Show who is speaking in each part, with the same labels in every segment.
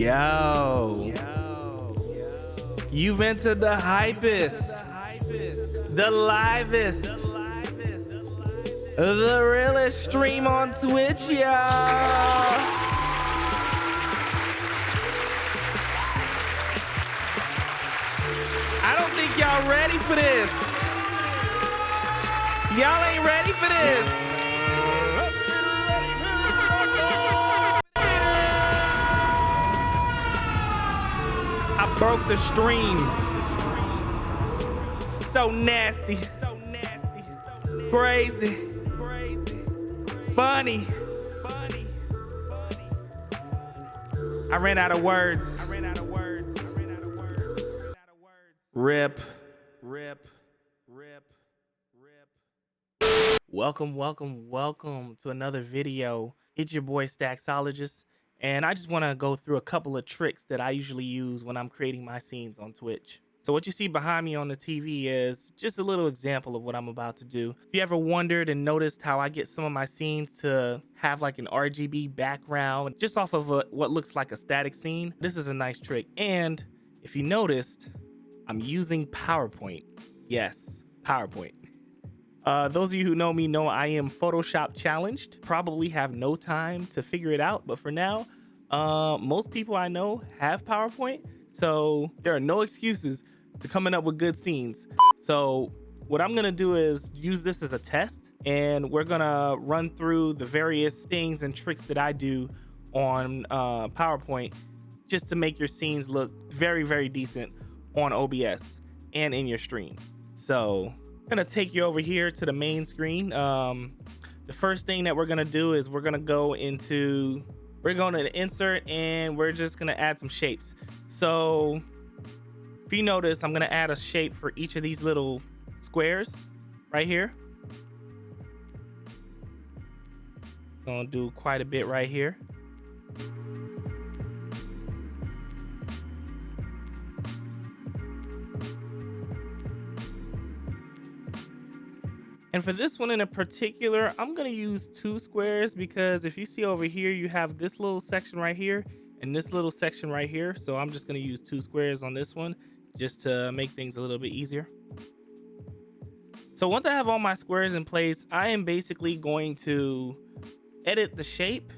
Speaker 1: Yo, you've entered the hypest, the livest, the realest stream on Twitch, y'all. I don't think y'all ready for this. Y'all ain't ready for this. I broke the stream. So nasty. Crazy. Funny. I ran out of words. Rip. Welcome to another video. It's your boy Staxologist, and I just want to go through a couple of tricks that I usually use when I'm creating my scenes on Twitch. So what you see behind me on the TV is just a little example of what I'm about to do. If you ever wondered and noticed how I get some of my scenes to have like an RGB background just off of what looks like a static scene, this is a nice trick. And if you noticed, I'm using PowerPoint. Yes, PowerPoint. Those of you who know me know I am Photoshop challenged, probably have no time to figure it out. But for now, most people I know have PowerPoint. So there are no excuses to coming up with good scenes. So what I'm gonna do is use this as a test, and we're gonna run through the various things and tricks that I do on PowerPoint just to make your scenes look very, very decent on OBS and in your stream. So I'm gonna take you over here to the main screen. The first thing that we're gonna do is we're gonna go into insert, and we're just gonna add some shapes. So if you notice, I'm gonna add a shape for each of these little squares right here. Gonna do quite a bit right here. And for this one in particular, I'm gonna use 2 squares, because if you see over here, you have this little section right here and this little section right here. So I'm just gonna use 2 squares on this one just to make things a little bit easier. So once I have all my squares in place, I am basically going to edit the shape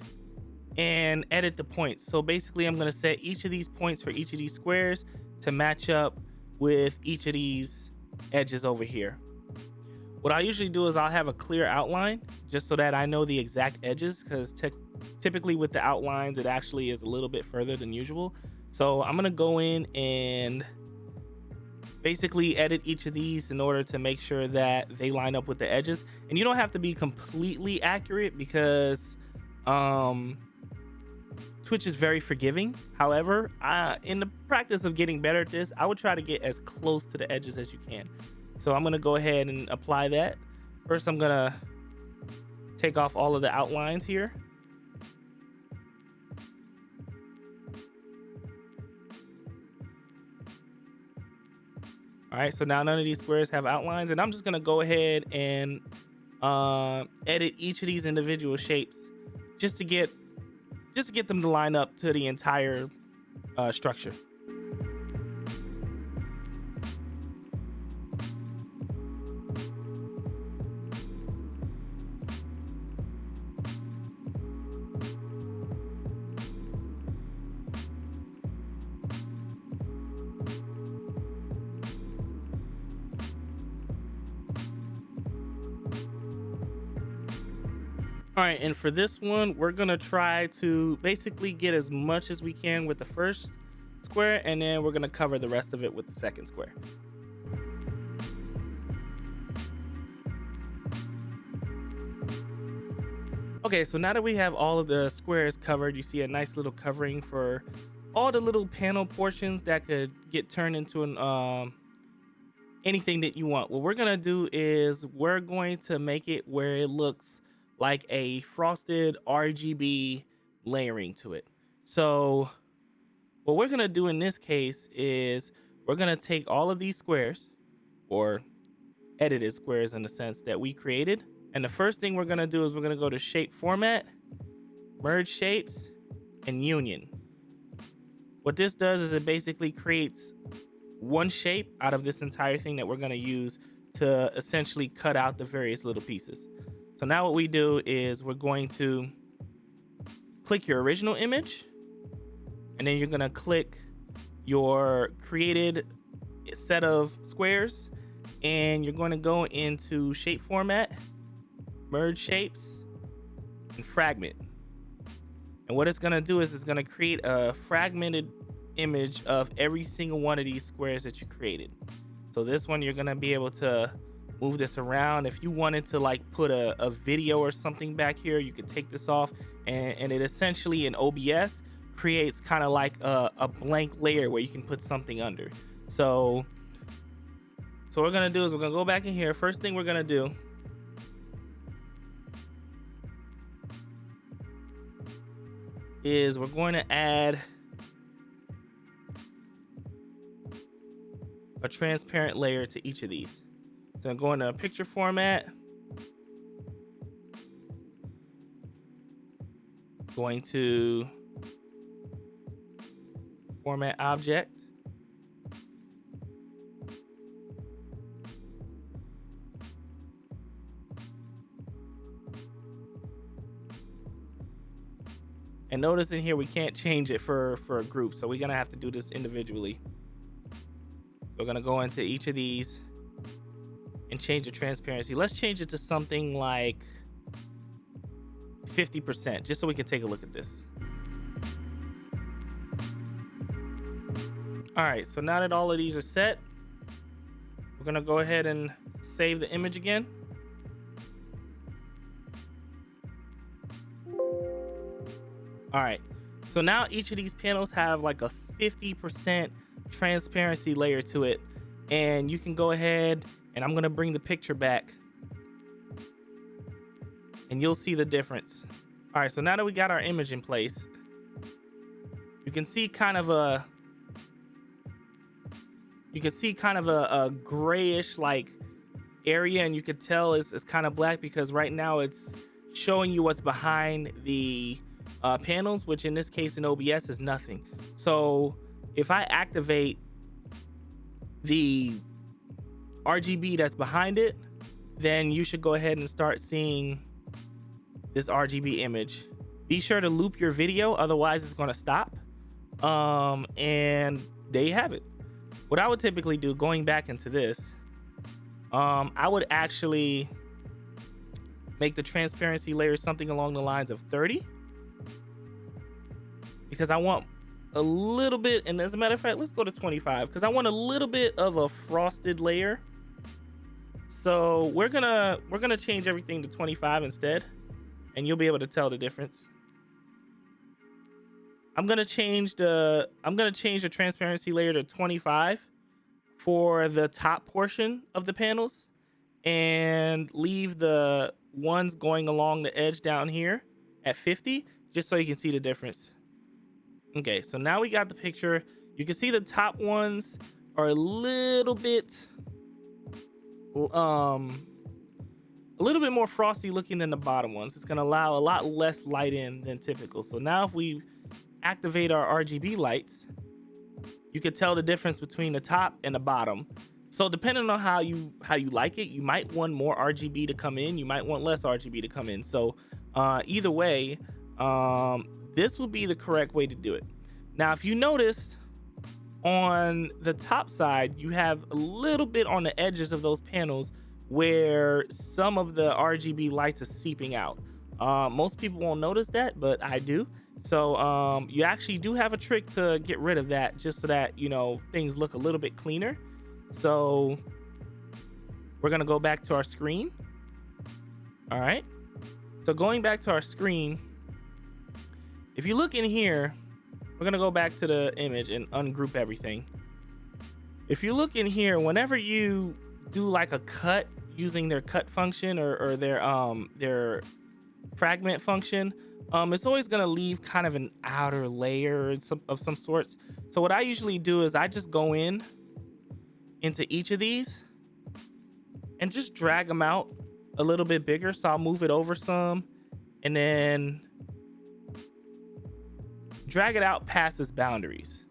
Speaker 1: and edit the points. So basically I'm gonna set each of these points for each of these squares to match up with each of these edges over here. What I usually do is I'll have a clear outline just so that I know the exact edges, because typically with the outlines, it actually is a little bit further than usual. So I'm gonna go in and basically edit each of these in order to make sure that they line up with the edges. And you don't have to be completely accurate, because Twitch is very forgiving. However, in the practice of getting better at this, I would try to get as close to the edges as you can. So I'm gonna go ahead and apply that. First, I'm gonna take off all of the outlines here. All right, so now none of these squares have outlines, and I'm just gonna go ahead and edit each of these individual shapes just to get them to line up to the entire structure. All right, and for this one, we're gonna try to basically get as much as we can with the first square, and then we're gonna cover the rest of it with the second square. Okay, so now that we have all of the squares covered, you see a nice little covering for all the little panel portions that could get turned into an anything that you want. What we're gonna do is we're going to make it where it looks like a frosted RGB layering to it. So what we're gonna do in this case is we're gonna take all of these squares, or edited squares in the sense that we created, and the first thing we're gonna do is we're gonna go to shape format, merge shapes, and union. What this does is it basically creates one shape out of this entire thing that we're going to use to essentially cut out the various little pieces. So now what we do is we're going to click your original image, and then you're going to click your created set of squares, and you're going to go into shape format, merge shapes, and fragment. And what it's going to do is it's going to create a fragmented image of every single one of these squares that you created. So this one, you're going to be able to move this around. If you wanted to like put a video or something back here, you could take this off, and it essentially in OBS creates kind of like a blank layer where you can put something under. So what we're going to do is we're going to go back in here. First thing we're going to do is we're going to add a transparent layer to each of these. So I'm going to picture format, going to format object, and notice in here we can't change it for a group, so we're gonna have to do this individually. So we're gonna go into each of these and change the transparency. Let's change it to something like 50%, just so we can take a look at this. All right, so now that all of these are set, we're gonna go ahead and save the image again. All right, so now each of these panels have like a 50% transparency layer to it, and you can go ahead, and I'm gonna bring the picture back and you'll see the difference. All right, so now that we got our image in place, you can see kind of a grayish like area, and you could tell it's kind of black because right now it's showing you what's behind the panels, which in this case in OBS is nothing. So if I activate the RGB that's behind it, then you should go ahead and start seeing this RGB image. Be sure to loop your video, otherwise it's going to stop. And there you have it. What I would typically do, going back into this, I would actually make the transparency layer something along the lines of 30, because I want a little bit, and as a matter of fact, let's go to 25 because I want a little bit of a frosted layer. So we're gonna change everything to 25 instead, and you'll be able to tell the difference. I'm gonna change the transparency layer to 25 for the top portion of the panels, and leave the ones going along the edge down here at 50, just so you can see the difference. Okay, so now we got the picture. You can see the top ones are a little bit more frosty looking than the bottom ones. It's gonna allow a lot less light in than typical. So now if we activate our RGB lights, you can tell the difference between the top and the bottom. So depending on how you like it, you might want more RGB to come in, you might want less RGB to come in. So either way, this will be the correct way to do it. Now, if you notice on the top side, you have a little bit on the edges of those panels where some of the RGB lights are seeping out. Most people won't notice that, but I do. So you actually do have a trick to get rid of that, just so that, you know, things look a little bit cleaner. So we're gonna go back to our screen. All right, so going back to our screen, if you look in here, we're gonna go back to the image and ungroup everything. If you look in here, whenever you do like a cut using their cut function or their fragment function, it's always gonna leave kind of an outer layer of some sorts. So what I usually do is I just go into each of these and just drag them out a little bit bigger. So I'll move it over some and then drag it out past its boundaries.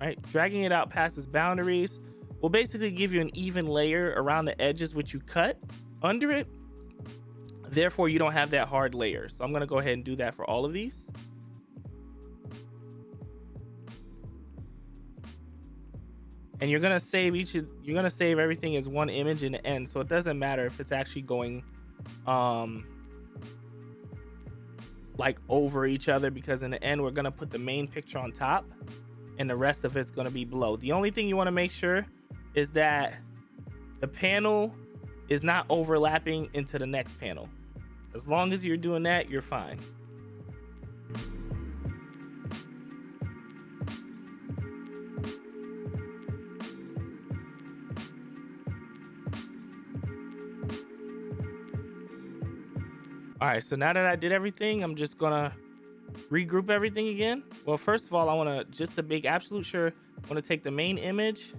Speaker 1: right? Dragging it out past its boundaries will basically give you an even layer around the edges which you cut under it. Therefore, you don't have that hard layer. So I'm gonna go ahead and do that for all of these. And you're gonna save everything as one image in the end, so it doesn't matter if it's actually going like over each other, because in the end we're gonna put the main picture on top and the rest of it's gonna be below. The only thing you want to make sure is that the panel is not overlapping into the next panel. As long as you're doing that, you're fine. All right, so now that I did everything, I'm just gonna regroup everything again. Well, first of all, I wanna, just to make absolute sure, I wanna take the main image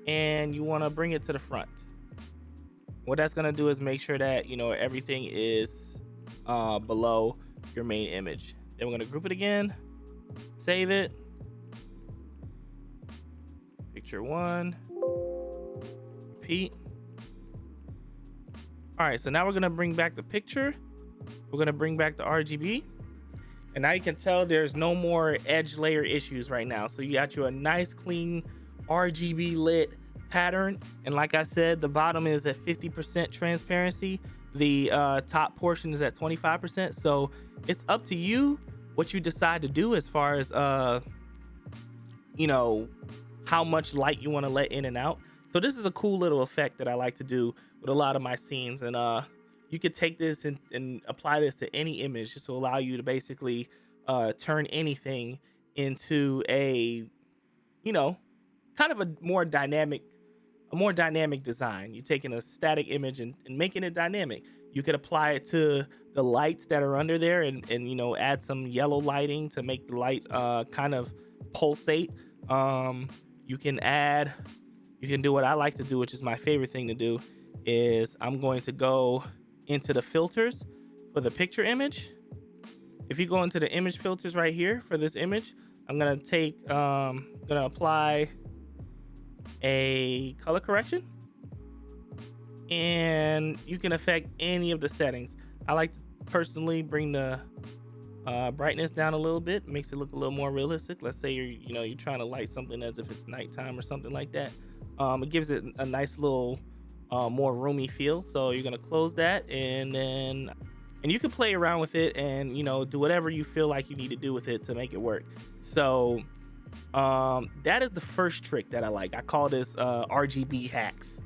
Speaker 1: and you wanna bring it to the front. What that's gonna do is make sure that, you know, everything is below your main image. Then we're gonna group it again, save it. Picture one, repeat. All right, so now we're gonna bring back the picture. We're gonna bring back the RGB, and now you can tell there's no more edge layer issues right now. So you got you a nice clean RGB lit pattern, and like I said, the bottom is at 50% transparency, the top portion is at 25%. So it's up to you what you decide to do as far as you know, how much light you want to let in and out. So this is a cool little effect that I like to do with a lot of my scenes, and you could take this and apply this to any image, just to allow you to basically turn anything into a, you know, kind of a more dynamic design. You're taking a static image and making it dynamic. You could apply it to the lights that are under there and you know, add some yellow lighting to make the light kind of pulsate. You can do what I like to do, which is my favorite thing to do, is I'm going to go into the filters for the picture image. If you go into the image filters right here for this image, I'm gonna apply a color correction, and you can affect any of the settings. I like to personally bring the brightness down a little bit, makes it look a little more realistic. Let's say you're trying to light something as if it's nighttime or something like that. It gives it a nice little more roomy feel. So you're gonna close that, and you can play around with it and, you know, do whatever you feel like you need to do with it to make it work. So that is the first trick that I like. I call this RGB hacks.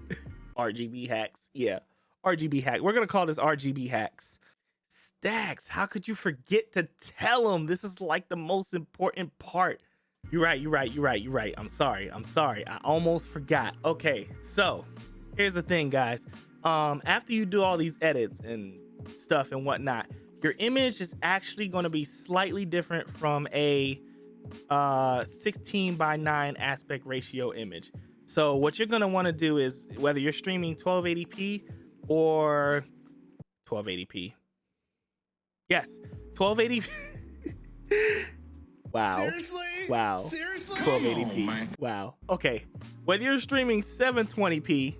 Speaker 1: RGB hacks, yeah, RGB hack. We're gonna call this RGB hacks. Stacks, how could you forget to tell them? This is like the most important part. You're right. I'm sorry. I almost forgot. Okay, so here's the thing, guys. After you do all these edits and stuff and whatnot, your image is actually going to be slightly different from a 16:9 aspect ratio image. So what you're going to want to do is, whether you're streaming 1280p or 1280p. Yes, 1280p. Wow.
Speaker 2: Seriously?
Speaker 1: Wow.
Speaker 2: Seriously?
Speaker 1: 1280p.
Speaker 2: Oh,
Speaker 1: wow. Okay. Whether you're streaming 720p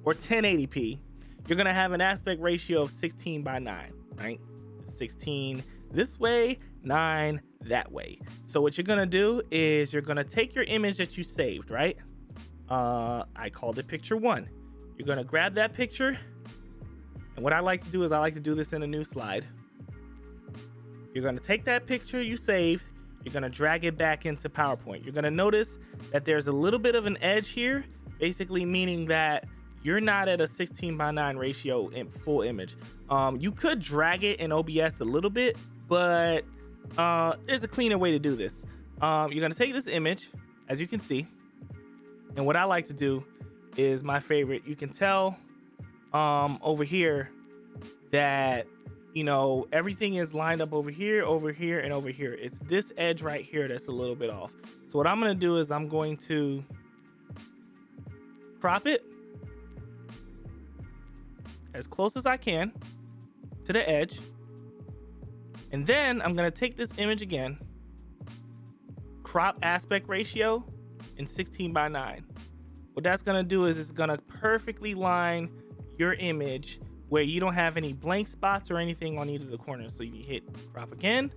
Speaker 1: or 1080p, you're going to have an aspect ratio of 16:9, right? 16 this way, 9 that way. So what you're going to do is you're going to take your image that you saved, right? I called it picture 1. You're going to grab that picture. And what I like to do is I like to do this in a new slide. You're going to take that picture you saved. You're going to drag it back into PowerPoint. You're going to notice that there's a little bit of an edge here, basically meaning that you're not at a 16:9 ratio in full image. You could drag it in OBS a little bit, but there's a cleaner way to do this. You're going to take this image, as you can see, and what I like to do is my favorite. You can tell over here that, you know, everything is lined up over here, and over here. It's this edge right here that's a little bit off. So what I'm going to do is I'm going to crop it as close as I can to the edge. And then I'm going to take this image again, crop aspect ratio, in 16 by 9. What that's gonna do is it's gonna perfectly line your image where you don't have any blank spots or anything on either of the corners. So you hit crop again,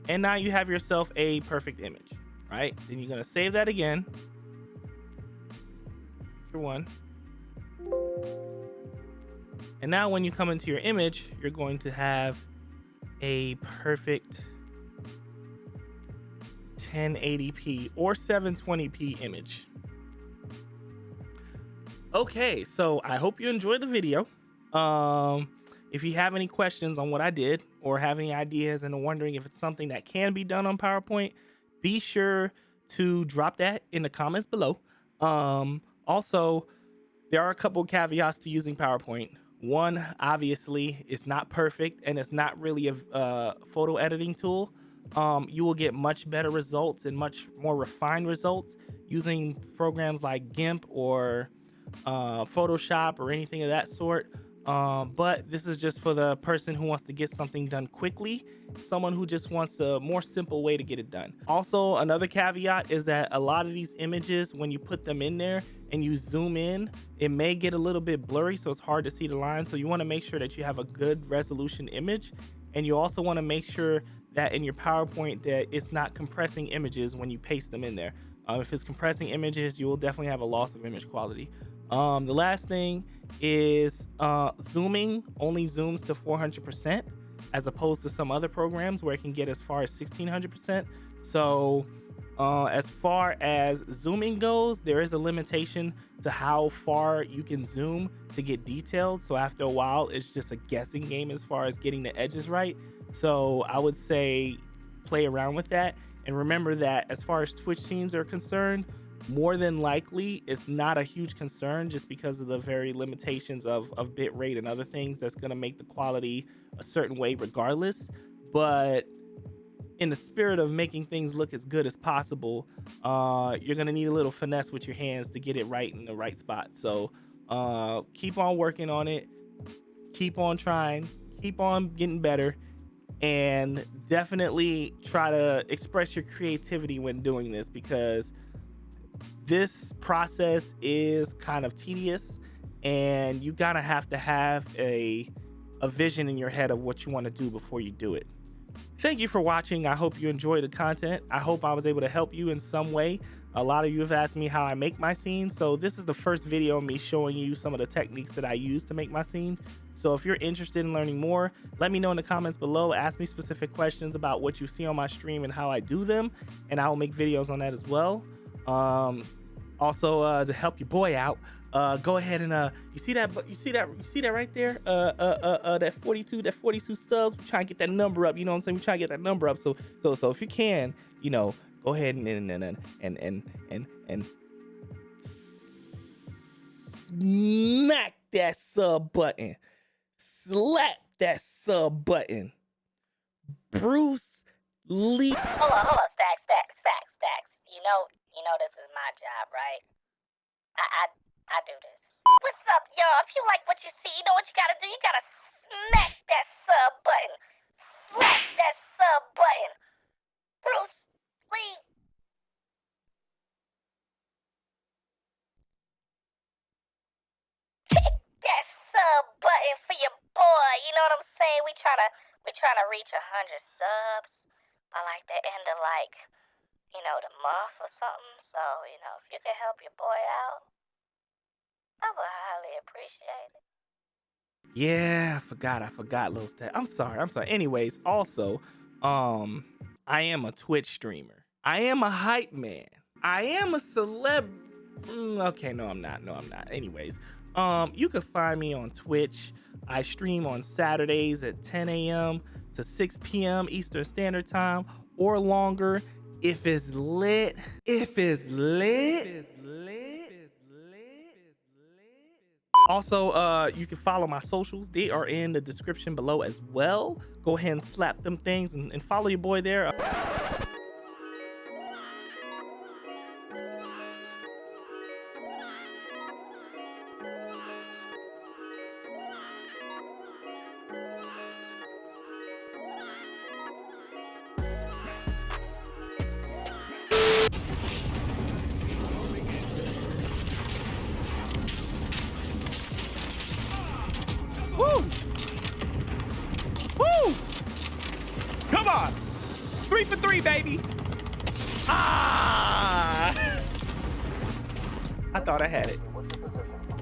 Speaker 1: and now you have yourself a perfect image, right? Then you're gonna save that again. One. And now when you come into your image, you're going to have a perfect 1080p or 720p image. Okay, so I hope you enjoyed the video. If you have any questions on what I did or have any ideas and are wondering if it's something that can be done on PowerPoint, be sure to drop that in the comments below. Also, there are a couple caveats to using PowerPoint. One, obviously, it's not perfect and it's not really a photo editing tool. You will get much better results and much more refined results using programs like GIMP or Photoshop or anything of that sort. But this is just for the person who wants to get something done quickly, someone who just wants a more simple way to get it done. Also, another caveat is that a lot of these images, when you put them in there and you zoom in, it may get a little bit blurry, so it's hard to see the line. So you want to make sure that you have a good resolution image, and you also want to make sure that in your PowerPoint that it's not compressing images when you paste them in there. If it's compressing images, you will definitely have a loss of image quality. The last thing is zooming only zooms to 400% as opposed to some other programs where it can get as far as 1600%. So as far as zooming goes, there is a limitation to how far you can zoom to get detailed. So after a while, it's just a guessing game as far as getting the edges right. So I would say play around with that. And remember that as far as Twitch scenes are concerned, more than likely it's not a huge concern just because of the very limitations of bit rate and other things that's going to make the quality a certain way regardless. But in the spirit of making things look as good as possible, you're going to need a little finesse with your hands to get it right in the right spot. So keep on working on it, keep on trying, keep on getting better, and definitely try to express your creativity when doing this, because this process is kind of tedious and you gotta have to have a vision in your head of what you want to do before you do it. Thank you for watching. I hope you enjoyed the content. I hope I was able to help you in some way. A lot of you have asked me how I make my scenes, so this is the first video of me showing you some of the techniques that I use to make my scene. So if you're interested in learning more, let me know in the comments below. Ask me specific questions about what you see on my stream and how I do them, and I will make videos on that as well. Also, to help your boy out, go ahead and you see that right there, that 42 subs. We're trying to get that number up, you know what I'm saying? We're trying to get that number up. So if you can, you know, go ahead and smack that sub button, slap that sub button. Bruce Lee.
Speaker 2: Hold on, stacks. You know this is my job, right? I do this. What's up, y'all? If you like what you see, you know what you gotta do? You gotta smack that sub button. Slap that sub button. Bruce Lee. Hit that sub button for your boy. You know what I'm saying? We tryna reach 100 subs by like the end of the month or something. So, if you can help your boy out, I would highly appreciate it.
Speaker 1: Yeah, I forgot little stat. I'm sorry. Anyways, also, I am a Twitch streamer. I am a hype man. I am a celeb. Okay, no, I'm not. Anyways, you can find me on Twitch. I stream on Saturdays at 10 a.m. to 6 p.m. Eastern Standard Time or longer. If it's lit. Also, you can follow my socials. They are in the description below as well. Go ahead and slap them things and follow your boy there. Woo! Woo! Come on! 3 for 3, baby! Ah! I thought I had it.